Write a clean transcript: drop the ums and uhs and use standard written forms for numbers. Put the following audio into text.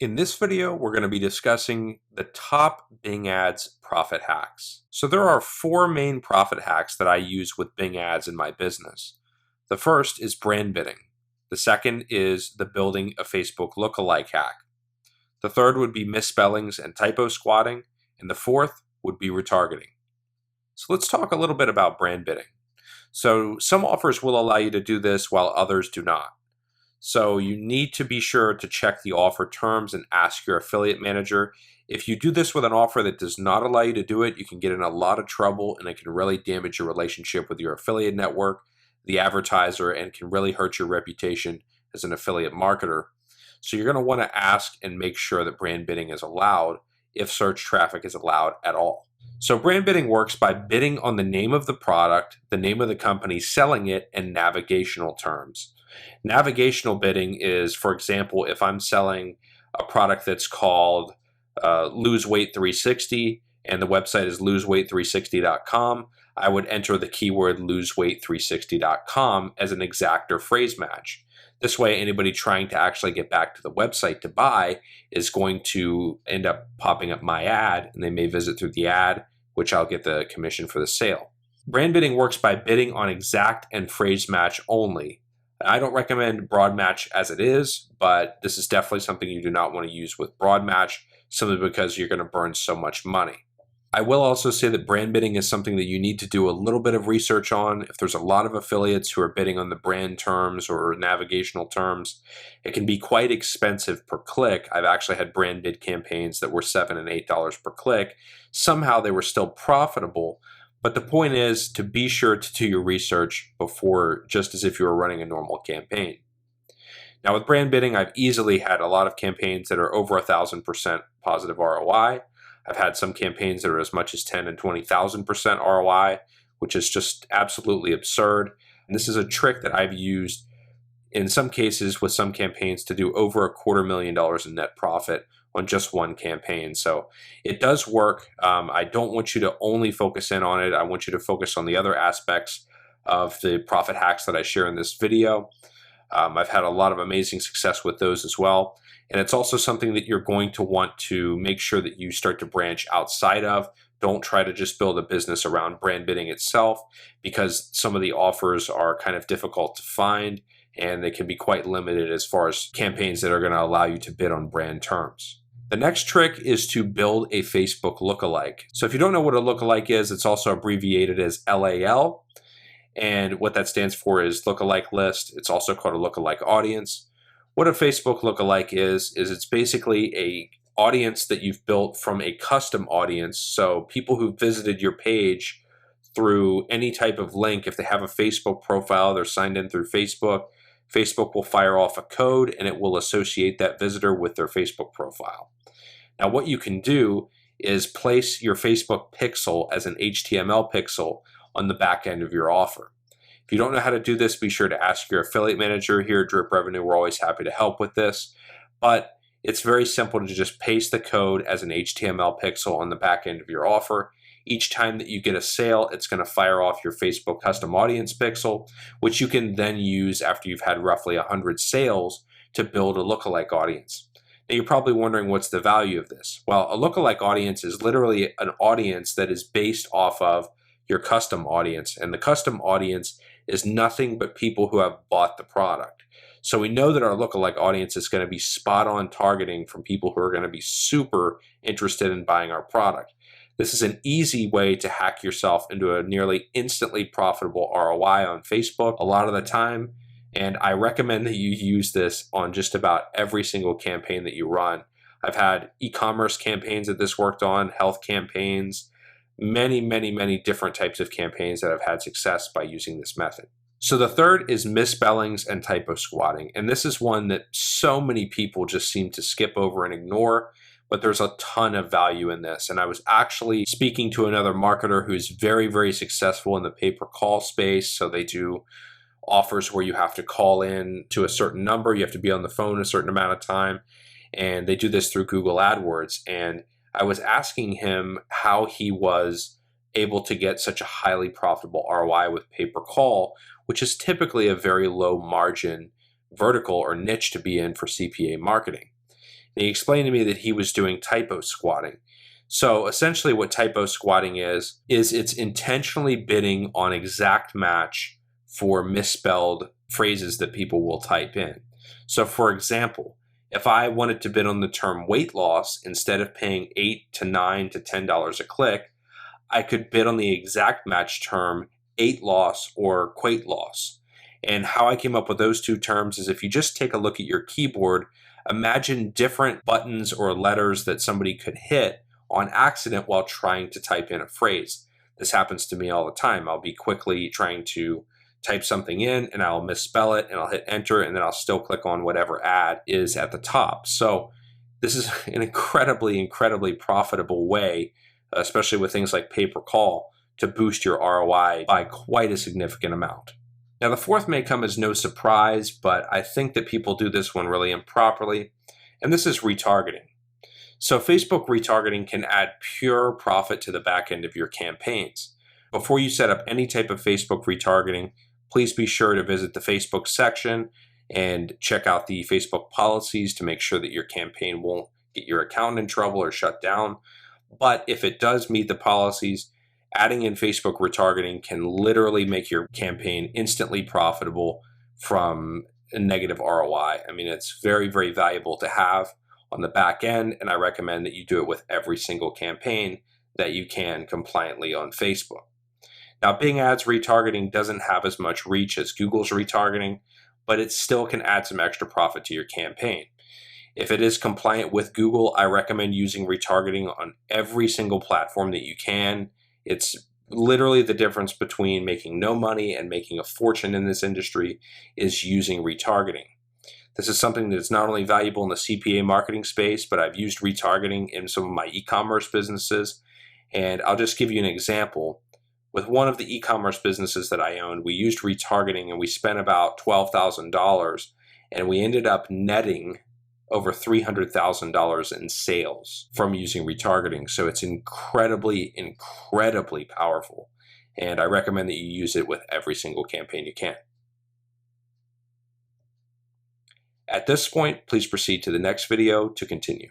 In this video, we're going to be discussing the top Bing Ads profit hacks. So there are four main profit hacks that I use with Bing Ads in my business. The first is brand bidding. The second is the building a Facebook lookalike hack. The third would be misspellings and typo squatting. And the fourth would be retargeting. So let's talk a little bit about brand bidding. So some offers will allow you to do this while others do not. So you need to be sure to check the offer terms and ask your affiliate manager. If you do this with an offer that does not allow you to do it, you can get in a lot of trouble and it can really damage your relationship with your affiliate network, the advertiser, and can really hurt your reputation as an affiliate marketer. So you're going to want to ask and make sure that brand bidding is allowed if search traffic is allowed at all. So brand bidding works by bidding on the name of the product, the name of the company selling it, and navigational terms. Navigational bidding is, for example, if I'm selling a product that's called Lose Weight 360 and the website is loseweight360.com, I would enter the keyword loseweight360.com as an exact or phrase match. This way, anybody trying to actually get back to the website to buy is going to end up popping up my ad, and they may visit through the ad, which I'll get the commission for the sale. Brand bidding works by bidding on exact and phrase match only. I don't recommend broad match as it is, but this is definitely something you do not want to use with broad match simply because you're going to burn so much money. I will also say that brand bidding is something that you need to do a little bit of research on. If there's a lot of affiliates who are bidding on the brand terms or navigational terms, it can be quite expensive per click. I've actually had brand bid campaigns that were $7 and $8 per click. Somehow they were still profitable. But the point is to be sure to do your research before, just as if you were running a normal campaign. Now with brand bidding, I've easily had a lot of campaigns that are over 1,000% positive ROI. I've had some campaigns that are as much as 10 and 20,000% ROI, which is just absolutely absurd. And this is a trick that I've used in some cases with some campaigns to do over $250,000 in net profit on just one campaign. So it does work. I don't want you to only focus in on it. I want you to focus on the other aspects of the profit hacks that I share in this video. I've had a lot of amazing success with those as well. And it's also something that you're going to want to make sure that you start to branch outside of. Don't try to just build a business around brand bidding itself, because some of the offers are kind of difficult to find and they can be quite limited as far as campaigns that are going to allow you to bid on brand terms. The next trick is to build a Facebook lookalike. So if you don't know what a lookalike is, it's also abbreviated as LAL. And what that stands for is lookalike list. It's also called a lookalike audience. What a Facebook lookalike is it's basically a audience that you've built from a custom audience. So people who visited your page through any type of link, if they have a Facebook profile, they're signed in through Facebook, Facebook will fire off a code and it will associate that visitor with their Facebook profile. Now what you can do is place your Facebook pixel as an HTML pixel on the back end of your offer. If you don't know how to do this, be sure to ask your affiliate manager. Here at Drip Revenue, we're always happy to help with this. But it's very simple to just paste the code as an HTML pixel on the back end of your offer. Each time that you get a sale, it's going to fire off your Facebook custom audience pixel, which you can then use after you've had roughly 100 sales to build a lookalike audience. Now you're probably wondering, what's the value of this? Well, a lookalike audience is literally an audience that is based off of your custom audience, and the custom audience is nothing but people who have bought the product. So we know that our lookalike audience is going to be spot on targeting from people who are going to be super interested in buying our product. This is an easy way to hack yourself into a nearly instantly profitable ROI on Facebook a lot of the time. And I recommend that you use this on just about every single campaign that you run. I've had e-commerce campaigns that this worked on, health campaigns, many different types of campaigns that have had success by using this method. So the third is misspellings and typo squatting. And this is one that so many people just seem to skip over and ignore, but there's a ton of value in this. And I was actually speaking to another marketer who's very successful in the pay-per-call space. So they do offers where you have to call in to a certain number, you have to be on the phone a certain amount of time, and they do this through Google AdWords. And I was asking him how he was able to get such a highly profitable ROI with pay-per-call, which is typically a very low margin vertical or niche to be in for CPA marketing. And he explained to me that he was doing typo squatting. So essentially what typo squatting is it's intentionally bidding on exact match for misspelled phrases that people will type in. So for example, if I wanted to bid on the term weight loss, instead of paying $8 to $9 to $10 a click, I could bid on the exact match term 8 loss or quate loss. And how I came up with those two terms is if you just take a look at your keyboard, imagine different buttons or letters that somebody could hit on accident while trying to type in a phrase. This happens to me all the time. I'll be quickly trying to type something in and I'll misspell it and I'll hit enter and then I'll still click on whatever ad is at the top. So this is an incredibly profitable way, especially with things like pay-per-call, to boost your ROI by quite a significant amount. Now, the fourth may come as no surprise, but I think that people do this one really improperly, and this is retargeting. So Facebook retargeting can add pure profit to the back end of your campaigns. Before you set up any type of Facebook retargeting, please be sure to visit the Facebook section and check out the Facebook policies to make sure that your campaign won't get your account in trouble or shut down. But if it does meet the policies, adding in Facebook retargeting can literally make your campaign instantly profitable from a negative ROI. I mean, it's very valuable to have on the back end, and I recommend that you do it with every single campaign that you can compliantly on Facebook. Now, Bing Ads retargeting doesn't have as much reach as Google's retargeting, but it still can add some extra profit to your campaign. If it is compliant with Google, I recommend using retargeting on every single platform that you can. It's literally the difference between making no money and making a fortune in this industry is using retargeting. This is something that's not only valuable in the CPA marketing space, but I've used retargeting in some of my e-commerce businesses. And I'll just give you an example. With one of the e-commerce businesses that I owned, we used retargeting and we spent about $12,000 and we ended up netting over $300,000 in sales from using retargeting. So it's incredibly powerful. And I recommend that you use it with every single campaign you can. At this point, please proceed to the next video to continue.